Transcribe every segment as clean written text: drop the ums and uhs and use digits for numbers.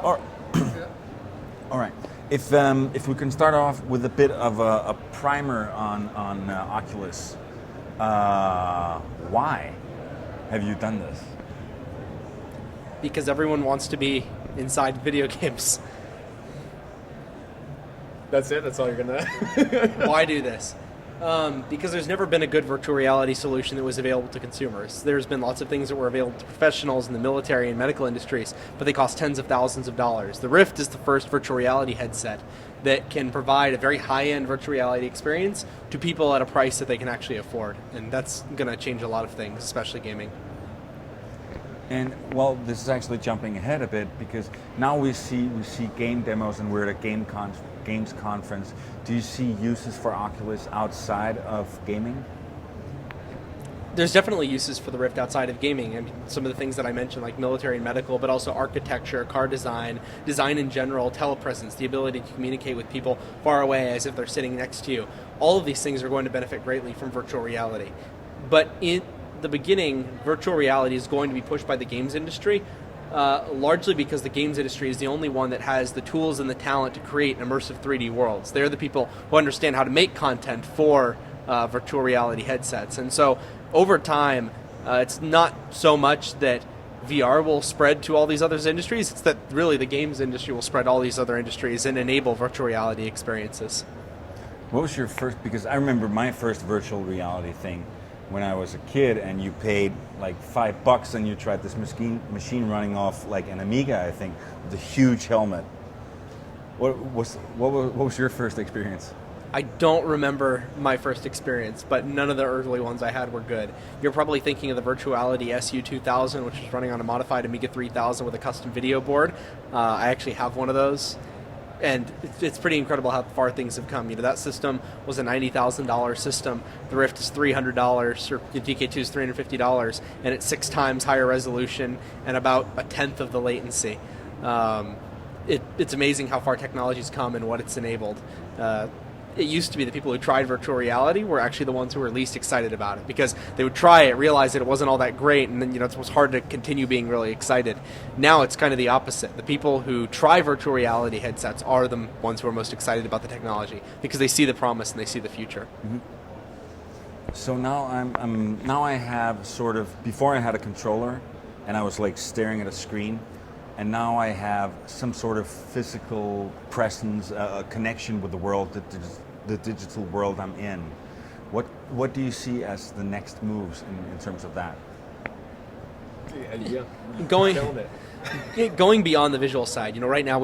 Or, all right. If we can start off with a bit of a primer on Oculus, why have you done this? Because everyone wants to be inside video games. That's it? That's all you're going to... Why do this? Because there's never been a good virtual reality solution that was available to consumers. There's been lots of things that were available to professionals in the military and medical industries, but they cost tens of thousands of dollars. The Rift is the first virtual reality headset that can provide a very high-end virtual reality experience to people at a price that they can actually afford. And that's going to change a lot of things, especially gaming. And well, this is actually jumping ahead a bit because now we see game demos and we're at a games conference. Do you see uses for Oculus outside of gaming? There's definitely uses for the Rift outside of gaming. I mean, some of the things that I mentioned, like military and medical, but also architecture, car design, design in general, telepresence, the ability to communicate with people far away as if they're sitting next to you. All of these things are going to benefit greatly from virtual reality. But in the beginning, virtual reality is going to be pushed by the games industry, largely because the games industry is the only one that has the tools and the talent to create immersive 3D worlds. They're the people who understand how to make content for virtual reality headsets. And so over time, it's not so much that VR will spread to all these other industries, it's that really the games industry will spread all these other industries and enable virtual reality experiences. What was your first, because I remember my first virtual reality thing when I was a kid, and you paid like $5 and you tried this machine running off like an Amiga, I think, with a huge helmet. What was your first experience? I don't remember my first experience, but none of the early ones I had were good. You're probably thinking of the Virtuality SU2000, which was running on a modified Amiga 3000 with a custom video board. I actually have one of those. And it's pretty incredible how far things have come. You know, that system was a $90,000 system. The Rift is $300, or the DK2 is $350, and it's 6 times higher resolution and about a tenth of the latency. It's amazing how far technology's come and what it's enabled. It used to be the people who tried virtual reality were actually the ones who were least excited about it, because they would try it, realize that it wasn't all that great, and then it was hard to continue being really excited. Now it's kind of the opposite. The people who try virtual reality headsets are the ones who are most excited about the technology because they see the promise and they see the future. Mm-hmm. So now now I have sort of, before I had a controller and I was like staring at a screen, and now I have some sort of physical presence, a connection with the world, the digital world I'm in. What do you see as the next moves in terms of that? Yeah. Going beyond the visual side, right now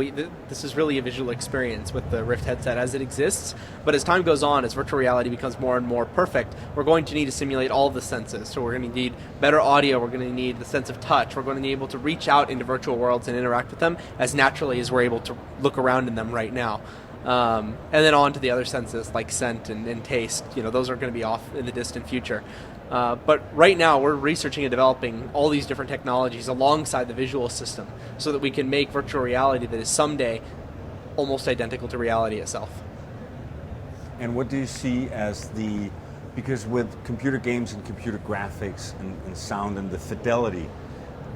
this is really a visual experience with the Rift headset as it exists, but as time goes on, as virtual reality becomes more and more perfect, we're going to need to simulate all of the senses. So we're going to need better audio, we're going to need the sense of touch, we're going to be able to reach out into virtual worlds and interact with them as naturally as we're able to look around in them right now. And then on to the other senses like scent and taste. Those are going to be off in the distant future. But right now we're researching and developing all these different technologies alongside the visual system so that we can make virtual reality that is someday almost identical to reality itself. And what do you see as because with computer games and computer graphics and sound and the fidelity,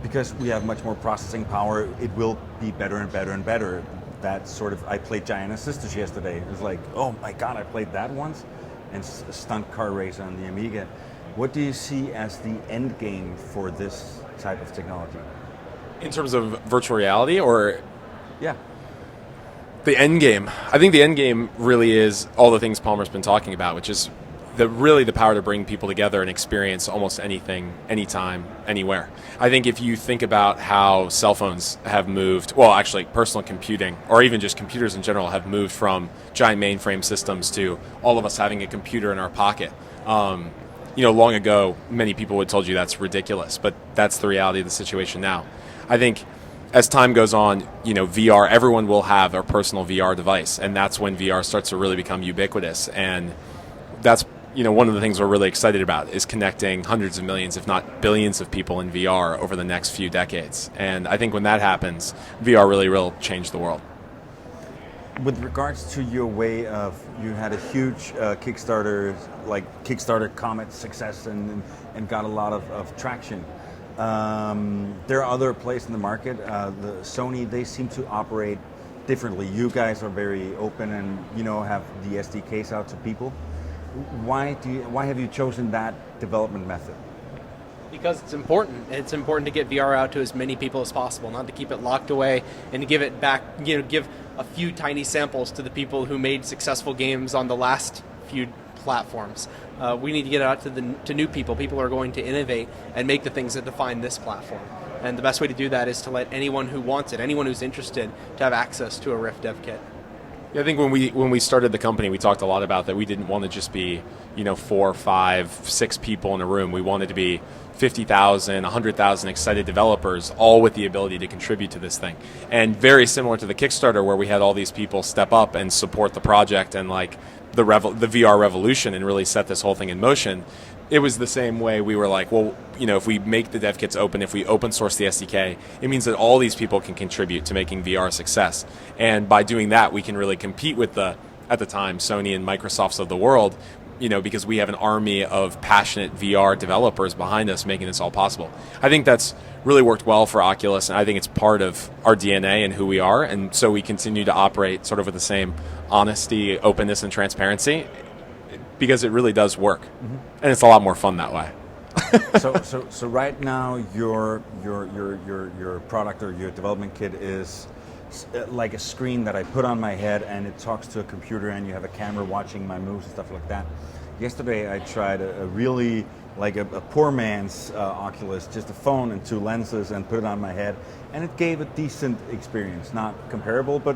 because we have much more processing power, it will be better and better and better. That sort of, I played Giant Sisters yesterday. It was like, oh my God, I played that once, and stunt car race on the Amiga. What do you see as the end game for this type of technology? In terms of virtual reality, or? Yeah. The end game. I think the end game really is all the things Palmer's been talking about, which is the power to bring people together and experience almost anything, anytime, anywhere. I think if you think about how cell phones have moved, well, actually personal computing, or even just computers in general, have moved from giant mainframe systems to all of us having a computer in our pocket. Long ago, many people would have told you that's ridiculous, but that's the reality of the situation now. I think as time goes on, VR, everyone will have their personal VR device, and that's when VR starts to really become ubiquitous. And that's, one of the things we're really excited about is connecting hundreds of millions, if not billions of people in VR over the next few decades. And I think when that happens, VR really will change the world. With regards to your way of, you had a huge Kickstarter Comet success and got a lot of traction. There are other players in the market. The Sony, they seem to operate differently. You guys are very open and have the SDKs out to people. Why have you chosen that development method? Because it's important. It's important to get VR out to as many people as possible, not to keep it locked away and to give it back, give a few tiny samples to the people who made successful games on the last few platforms. We need to get it out to new people. People are going to innovate and make the things that define this platform. And the best way to do that is to let anyone who wants it, anyone who's interested, to have access to a Rift dev kit. Yeah, I think when we started the company, we talked a lot about that. We didn't want to just be 4, 5, 6 people in a room. We wanted to be 50,000, 100,000 excited developers, all with the ability to contribute to this thing. And very similar to the Kickstarter, where we had all these people step up and support the project and the VR revolution and really set this whole thing in motion. It was the same way. We were like, well, if we make the dev kits open, if we open source the SDK, it means that all these people can contribute to making VR a success. And by doing that, we can really compete with at the time, Sony and Microsofts of the world, because we have an army of passionate VR developers behind us making this all possible. I think that's really worked well for Oculus, and I think it's part of our DNA and who we are, and so we continue to operate sort of with the same honesty, openness, and transparency, because it really does work, and it's a lot more fun that way. So right now your product or your development kit is like a screen that I put on my head and it talks to a computer and you have a camera watching my moves and stuff like that. Yesterday I tried a really like a poor man's Oculus, just a phone and 2 lenses, and put it on my head, and it gave a decent experience. Not comparable, but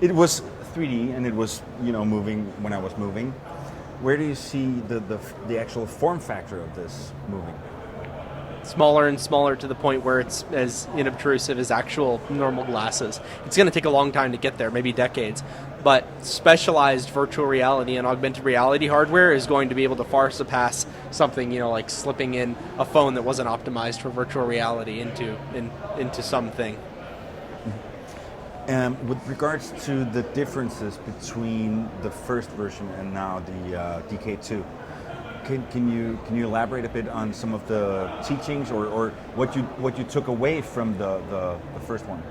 it was 3D and it was moving when I was moving. Where do you see the actual form factor of this moving? Smaller and smaller to the point where it's as inobtrusive as actual normal glasses. It's going to take a long time to get there, maybe decades. But specialized virtual reality and augmented reality hardware is going to be able to far surpass something, like slipping in a phone that wasn't optimized for virtual reality into something. With regards to the differences between the first version and now the DK2, can you elaborate a bit on some of the teachings or what you took away from the first one?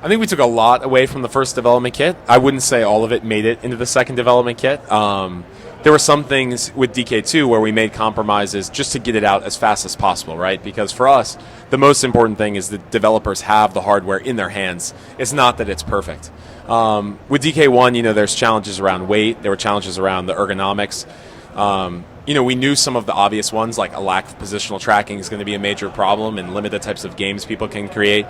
I think we took a lot away from the first development kit. I wouldn't say all of it made it into the second development kit. There were some things with DK2 where we made compromises just to get it out as fast as possible, right? Because for us, the most important thing is that developers have the hardware in their hands. It's not that it's perfect. With DK1, there's challenges around weight. There were challenges around the ergonomics. We knew some of the obvious ones, like a lack of positional tracking is going to be a major problem and limit the types of games people can create.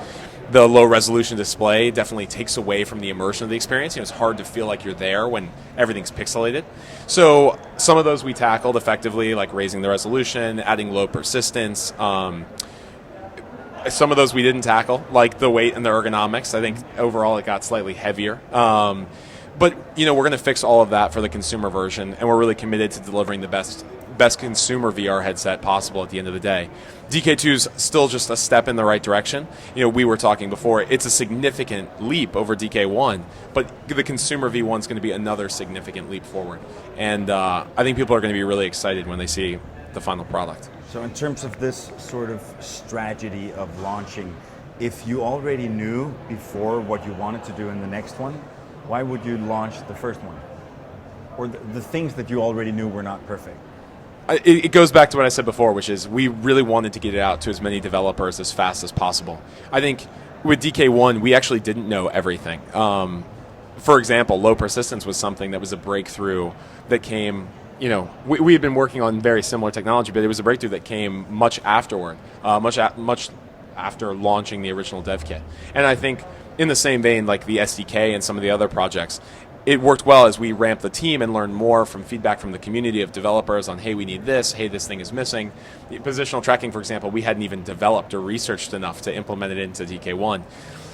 The low resolution display definitely takes away from the immersion of the experience. It's hard to feel like you're there when everything's pixelated. So some of those we tackled effectively, like raising the resolution, adding low persistence. Some of those we didn't tackle, like the weight and the ergonomics. I think overall it got slightly heavier. But we're going to fix all of that for the consumer version, and we're really committed to delivering the best consumer VR headset possible at the end of the day. DK2 is still just a step in the right direction. We were talking before, it's a significant leap over DK1, but the consumer V1 is going to be another significant leap forward. And I think people are going to be really excited when they see the final product. So in terms of this sort of strategy of launching, if you already knew before what you wanted to do in the next one, why would you launch the first one? Or the things that you already knew were not perfect? It goes back to what I said before, which is we really wanted to get it out to as many developers as fast as possible. I think with DK1, we actually didn't know everything. For example, low persistence was something that was a breakthrough that came, we had been working on very similar technology, but it was a breakthrough that came much afterward, much after launching the original dev kit. And I think in the same vein, like the SDK and some of the other projects, it worked well as we ramped the team and learned more from feedback from the community of developers on, hey, we need this, hey, this thing is missing. The positional tracking, for example, we hadn't even developed or researched enough to implement it into DK1.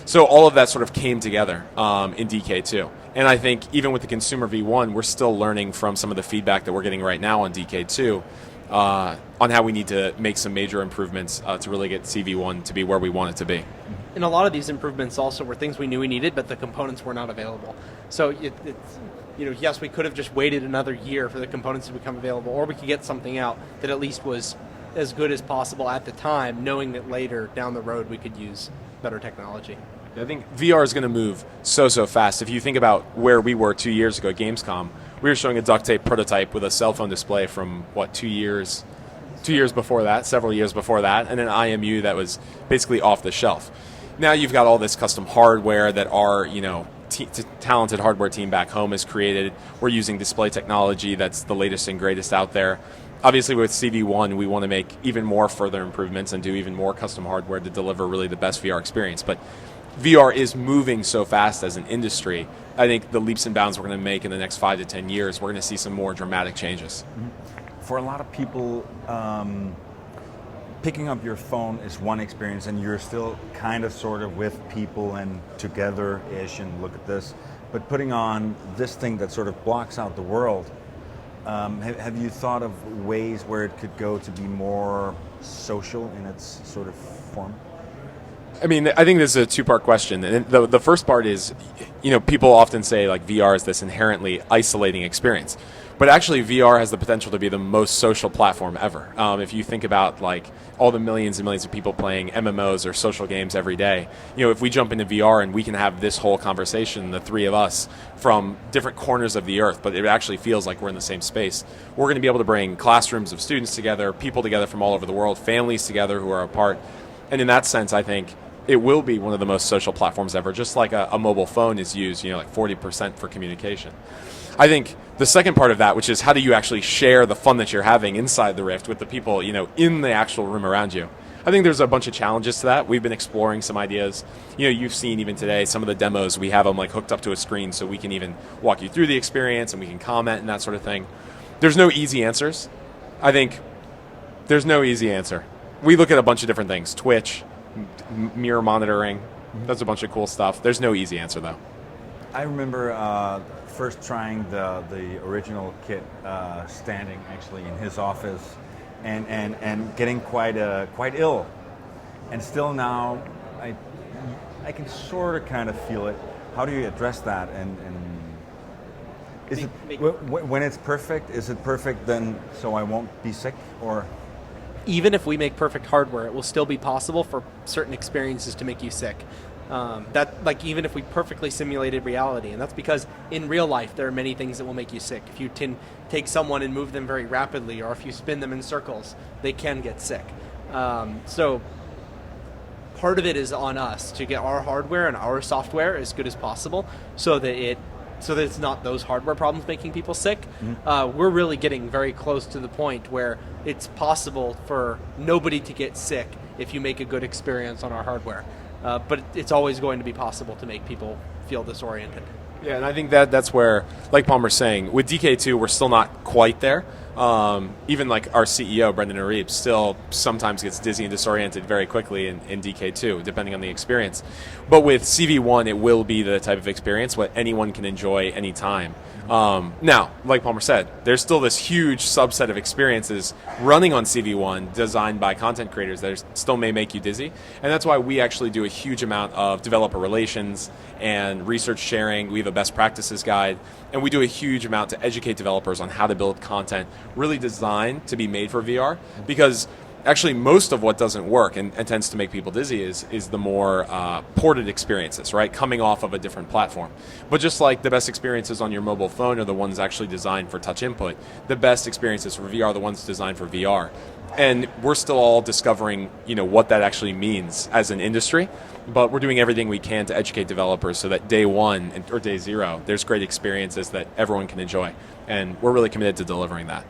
So all of that sort of came together in DK2. And I think even with the consumer V1, we're still learning from some of the feedback that we're getting right now on DK2 on how we need to make some major improvements to really get CV1 to be where we want it to be. And a lot of these improvements also were things we knew we needed, but the components were not available. So yes, we could have just waited another year for the components to become available, or we could get something out that at least was as good as possible at the time, knowing that later down the road we could use better technology. I think VR is going to move so fast. If you think about where we were 2 years ago at Gamescom, we were showing a duct tape prototype with a cell phone display from, 2 years? 2 years before that, several years before that, and an IMU that was basically off the shelf. Now you've got all this custom hardware that our talented hardware team back home has created. We're using display technology that's the latest and greatest out there. Obviously, with CV1, we want to make even more further improvements and do even more custom hardware to deliver really the best VR experience. But VR is moving so fast as an industry. I think the leaps and bounds we're going to make in the next 5 to 10 years, we're going to see some more dramatic changes. Mm-hmm. For a lot of people, picking up your phone is one experience, and you're still kind of sort of with people and together-ish, and look at this. But putting on this thing that sort of blocks out the world, have you thought of ways where it could go to be more social in its sort of form? I mean, I think this is a two-part question. And the first part is, people often say like VR is this inherently isolating experience. But actually, VR has the potential to be the most social platform ever. If you think about like all the millions and millions of people playing MMOs or social games every day, if we jump into VR and we can have this whole conversation, the three of us, from different corners of the earth, but it actually feels like we're in the same space, we're going to be able to bring classrooms of students together, people together from all over the world, families together who are apart. And in that sense, I think it will be one of the most social platforms ever, just like a mobile phone is used, like 40% for communication. I think the second part of that, which is how do you actually share the fun that you're having inside the Rift with the people, in the actual room around you. I think there's a bunch of challenges to that. We've been exploring some ideas. You've seen even today some of the demos, we have them like hooked up to a screen so we can even walk you through the experience and we can comment and that sort of thing. There's no easy answers. I think there's no easy answer. We look at a bunch of different things, Twitch, mirror monitoring, that's a bunch of cool stuff. There's no easy answer though. I remember first trying the original kit standing actually in his office and getting quite ill, and still now I can sort of kind of feel it. How do you address that? And is it when it's perfect? Is it perfect then so I won't be sick? Or even if we make perfect hardware, it will still be possible for certain experiences to make you sick. Even if we perfectly simulated reality, and that's because in real life there are many things that will make you sick. If you take someone and move them very rapidly, or if you spin them in circles, they can get sick. So part of it is on us to get our hardware and our software as good as possible, so that it's not those hardware problems making people sick. Mm-hmm. We're really getting very close to the point where it's possible for nobody to get sick if you make a good experience on our hardware. But it's always going to be possible to make people feel disoriented. Yeah, and I think that's where, like Palmer's saying, with DK2, we're still not quite there. Even like our CEO, Brendan Arieb, still sometimes gets dizzy and disoriented very quickly in DK2, depending on the experience. But with CV1, it will be the type of experience what anyone can enjoy anytime. Now, like Palmer said, there's still this huge subset of experiences running on CV1 designed by content creators that still may make you dizzy. And that's why we actually do a huge amount of developer relations and research sharing. We have a best practices guide, and we do a huge amount to educate developers on how to build content really designed to be made for VR, because actually most of what doesn't work and tends to make people dizzy is the more ported experiences, right? Coming off of a different platform. But just like the best experiences on your mobile phone are the ones actually designed for touch input, the best experiences for VR are the ones designed for VR. And we're still all discovering, what that actually means as an industry, but we're doing everything we can to educate developers so that day one or day zero, there's great experiences that everyone can enjoy. And we're really committed to delivering that.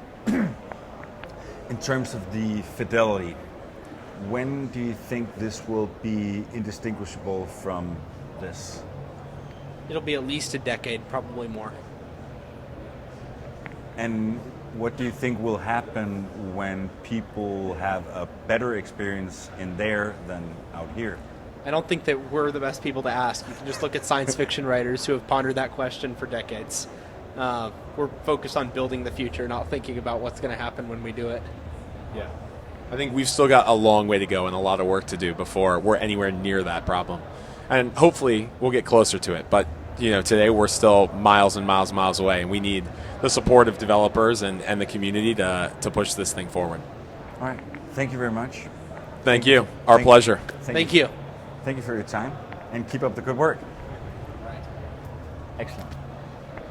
In terms of the fidelity, when do you think this will be indistinguishable from this? It'll be at least a decade, probably more. And what do you think will happen when people have a better experience in there than out here? I don't think that we're the best people to ask. You can just look at science fiction writers who have pondered that question for decades. We're focused on building the future, not thinking about what's going to happen when we do it. Yeah. I think we've still got a long way to go and a lot of work to do before we're anywhere near that problem. And hopefully we'll get closer to it. But, today we're still miles and miles and miles away, and we need the support of developers and the community to push this thing forward. All right. thank you very much. Thank you. Our pleasure. Thank you. Thank you for your time, and keep up the good work. Excellent.